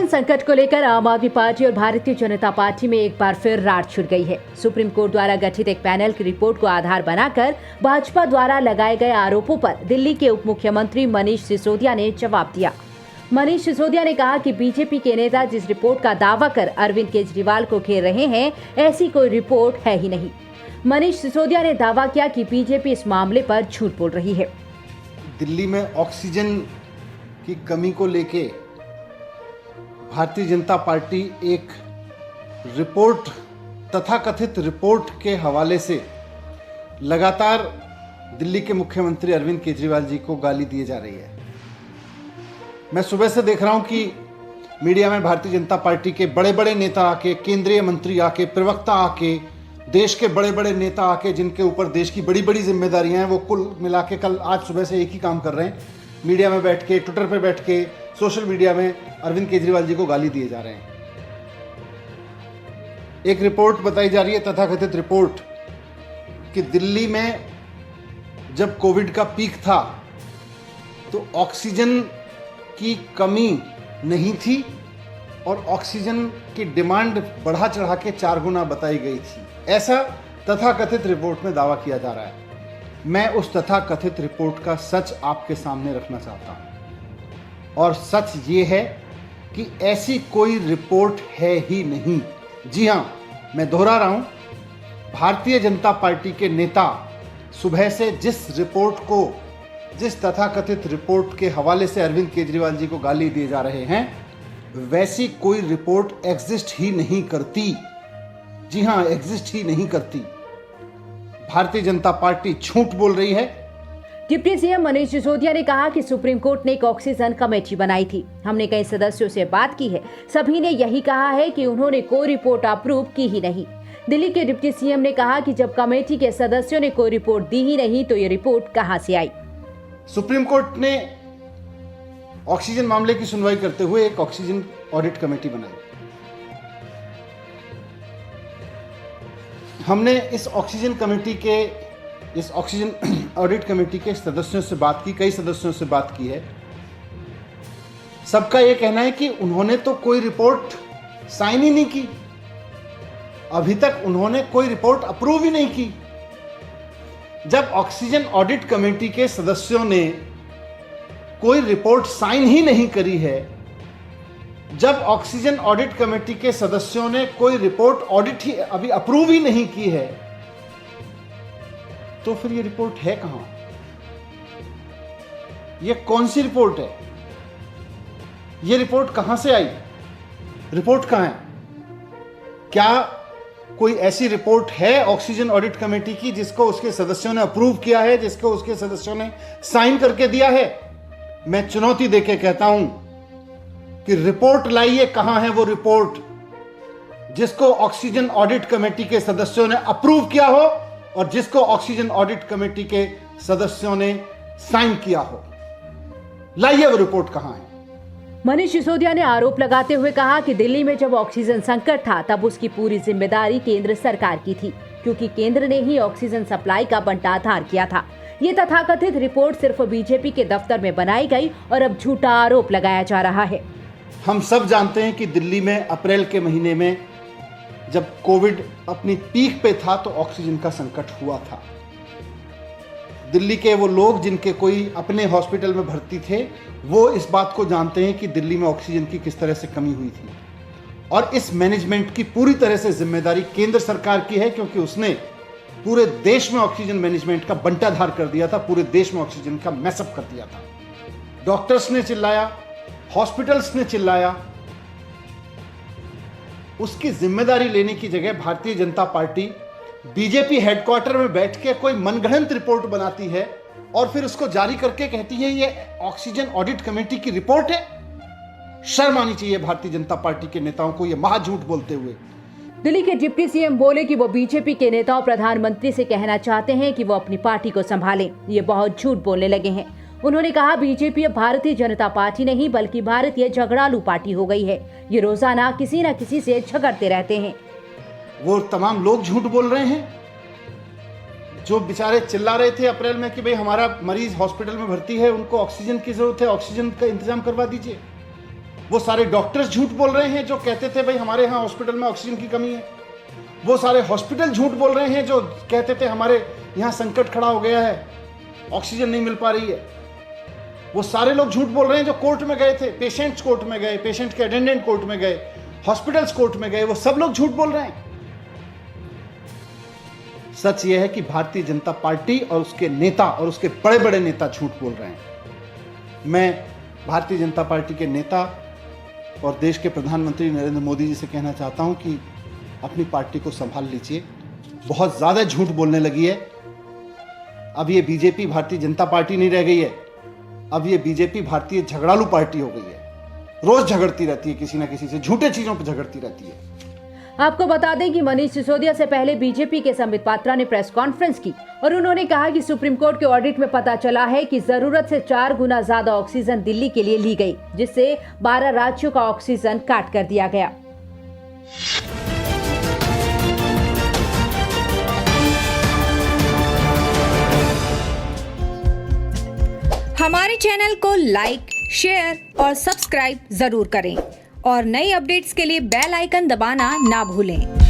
संकट को लेकर आम आदमी पार्टी और भारतीय जनता पार्टी में एक बार फिर रार छिड़ गई है। सुप्रीम कोर्ट द्वारा गठित एक पैनल की रिपोर्ट को आधार बनाकर भाजपा द्वारा लगाए गए आरोपों पर दिल्ली के उप मुख्यमंत्री मनीष सिसोदिया ने जवाब दिया। मनीष सिसोदिया ने कहा कि बीजेपी के नेता जिस रिपोर्ट का दावा कर अरविंद केजरीवाल को घेर रहे हैं, ऐसी कोई रिपोर्ट है ही नहीं। मनीष सिसोदिया ने दावा किया कि बीजेपी इस मामले पर झूठ बोल रही है। दिल्ली में ऑक्सीजन की कमी को लेके भारतीय जनता पार्टी एक रिपोर्ट, तथाकथित रिपोर्ट के हवाले से लगातार दिल्ली के मुख्यमंत्री अरविंद केजरीवाल जी को गाली दिए जा रही है। मैं सुबह से देख रहा हूं कि मीडिया में भारतीय जनता पार्टी के बड़े बड़े नेता आके, केंद्रीय मंत्री आके, प्रवक्ता आके, देश के बड़े बड़े नेता आके, जिनके ऊपर देश की बड़ी बड़ी जिम्मेदारियां हैं, वो कुल मिला के कल आज सुबह से एक ही काम कर रहे हैं, मीडिया में बैठ के, ट्विटर पे बैठ के, सोशल मीडिया में अरविंद केजरीवाल जी को गाली दिए जा रहे हैं। एक रिपोर्ट बताई जा रही है, तथाकथित रिपोर्ट, कि दिल्ली में जब कोविड का पीक था तो ऑक्सीजन की कमी नहीं थी और ऑक्सीजन की डिमांड बढ़ा चढ़ा के 4 गुना बताई गई थी। ऐसा तथाकथित रिपोर्ट में दावा किया जा रहा है। मैं उस तथाकथित रिपोर्ट का सच आपके सामने रखना चाहता हूं, और सच ये है कि ऐसी कोई रिपोर्ट है ही नहीं। जी हां, मैं दोहरा रहा हूं, भारतीय जनता पार्टी के नेता सुबह से जिस तथाकथित रिपोर्ट के हवाले से अरविंद केजरीवाल जी को गाली दिए जा रहे हैं, वैसी कोई रिपोर्ट एग्जिस्ट ही नहीं करती। जी हां, एग्जिस्ट ही नहीं करती। भारतीय जनता पार्टी झूठ बोल रही है। डिप्टी सीएम मनीष सिसोदिया ने कहा कि सुप्रीम कोर्ट ने एक ऑक्सीजन कमेटी बनाई थी। हमने कई सदस्यों से बात की है, सभी ने यही कहा है कि उन्होंने कोई रिपोर्ट अप्रूव की ही नहीं। दिल्ली के डिप्टी सीएम ने कहा कि जब कमेटी के सदस्यों ने कोई रिपोर्ट दी ही नहीं तो ये रिपोर्ट कहां से आई। सुप्रीम कोर्ट ने ऑक्सीजन मामले की सुनवाई करते हुए एक ऑक्सीजन ऑडिट कमेटी बनाई। हमने इस ऑक्सीजन ऑडिट कमेटी के सदस्यों से बात की, कई सदस्यों से बात की है। सबका यह कहना है कि उन्होंने तो कोई रिपोर्ट साइन ही नहीं की, अभी तक उन्होंने कोई रिपोर्ट अप्रूव ही नहीं की। जब ऑक्सीजन ऑडिट कमेटी के सदस्यों ने कोई रिपोर्ट साइन ही नहीं करी है, जब ऑक्सीजन ऑडिट कमेटी के सदस्यों ने कोई रिपोर्ट ऑडिट ही अभी अप्रूव ही नहीं की है, तो फिर ये रिपोर्ट है कहां? ये कौन सी रिपोर्ट है? ये रिपोर्ट कहां से आई? रिपोर्ट कहां है? क्या कोई ऐसी रिपोर्ट है ऑक्सीजन ऑडिट कमेटी की जिसको उसके सदस्यों ने अप्रूव किया है, जिसको उसके सदस्यों ने साइन करके दिया है? मैं चुनौती देके कहता हूं कि रिपोर्ट लाइए। कहां है वो रिपोर्ट जिसको ऑक्सीजन ऑडिट कमेटी के सदस्यों ने अप्रूव किया हो और जिसको ऑक्सीजन ऑडिट कमेटी के सदस्यों ने साइन किया हो? लाइए वो रिपोर्ट कहां है? मनीष सिसोदिया ने आरोप लगाते हुए कहा कि दिल्ली में जब ऑक्सीजन संकट था तब उसकी पूरी जिम्मेदारी केंद्र सरकार की थी, क्योंकि केंद्र ने ही ऑक्सीजन सप्लाई का बंटाधार किया था। ये तथाकथित रिपोर्ट सिर्फ बीजेपी के दफ्तर में बनाई गई और अब झूठा आरोप लगाया जा रहा है। हम सब जानते हैं कि दिल्ली में अप्रैल के महीने में जब कोविड अपनी पीक पे था तो ऑक्सीजन का संकट हुआ था। दिल्ली के वो लोग जिनके कोई अपने हॉस्पिटल में भर्ती थे, वो इस बात को जानते हैं कि दिल्ली में ऑक्सीजन की किस तरह से कमी हुई थी। और इस मैनेजमेंट की पूरी तरह से जिम्मेदारी केंद्र सरकार की है, क्योंकि उसने पूरे देश में ऑक्सीजन मैनेजमेंट का बंटाधार कर दिया था, पूरे देश में ऑक्सीजन का मैसअप कर दिया था। डॉक्टर्स ने चिल्लाया, हॉस्पिटल्स ने चिल्लाया। उसकी जिम्मेदारी लेने की जगह Bharatiya Janata party BJP headquarter में बैठ के कोई मनगढ़ंत रिपोर्ट बनाती है और फिर उसको जारी करके कहती है ये ऑक्सीजन ऑडिट कमेटी की रिपोर्ट है। शर्म आनी चाहिए भारतीय जनता पार्टी के नेताओं को ये महाझूठ बोलते हुए। दिल्ली के डिप्टी सीएम बोले कि वो बीजेपी के नेताओं प्रधानमंत्री से कहना चाहते हैं कि वो अपनी पार्टी को संभालें। ये बहुत झूठ बोलने लगे हैं। उन्होंने कहा बीजेपी अब भारतीय जनता पार्टी नहीं बल्कि भारतीय झगड़ालू पार्टी हो गई है। ये रोजाना किसी न किसी से झगड़ते रहते हैं। वो तमाम लोग झूठ बोल रहे हैं जो बेचारे चिल्ला रहे थे अप्रैल में कि भाई हमारा मरीज हॉस्पिटल में भर्ती है, उनको ऑक्सीजन की जरूरत है, ऑक्सीजन का इंतजाम करवा दीजिए। वो सारे डॉक्टर्स झूठ बोल रहे हैं जो कहते थे भाई हमारे यहाँ हॉस्पिटल में ऑक्सीजन की कमी है। वो सारे हॉस्पिटल झूठ बोल रहे हैं जो कहते थे हमारे यहाँ संकट खड़ा हो गया है, ऑक्सीजन नहीं मिल पा रही है। वो सारे लोग झूठ बोल रहे हैं जो कोर्ट में गए थे, पेशेंट्स कोर्ट में गए, पेशेंट के अटेंडेंट कोर्ट में गए, हॉस्पिटल्स कोर्ट में गए, वो सब लोग झूठ बोल रहे हैं। सच यह है कि भारतीय जनता पार्टी और उसके नेता और उसके बड़े बड़े नेता झूठ बोल रहे हैं। मैं भारतीय जनता पार्टी के नेता और देश के प्रधानमंत्री नरेंद्र मोदी जी से कहना चाहता हूं कि अपनी पार्टी को संभाल लीजिए। बहुत ज़्यादा झूठ बोलने लगी है। अब ये बीजेपी भारतीय जनता पार्टी नहीं रह गई है, अब ये बीजेपी भारतीय झगड़ालू पार्टी हो गई है। रोज झगड़ती रहती है, किसी ना किसी से झूठे चीज़ों पर झगड़ती रहती है। आपको बता दें कि मनीष सिसोदिया से पहले बीजेपी के संबित पात्रा ने प्रेस कॉन्फ्रेंस की और उन्होंने कहा कि सुप्रीम कोर्ट के ऑडिट में पता चला है कि जरूरत से 4 गुना ज्यादा ऑक्सीजन दिल्ली के लिए ली गई, जिससे 12 राज्यों का ऑक्सीजन काट कर दिया गया। हमारे चैनल को लाइक, शेयर और सब्सक्राइब जरूर करें और नई अपडेट्स के लिए बेल आइकन दबाना ना भूलें।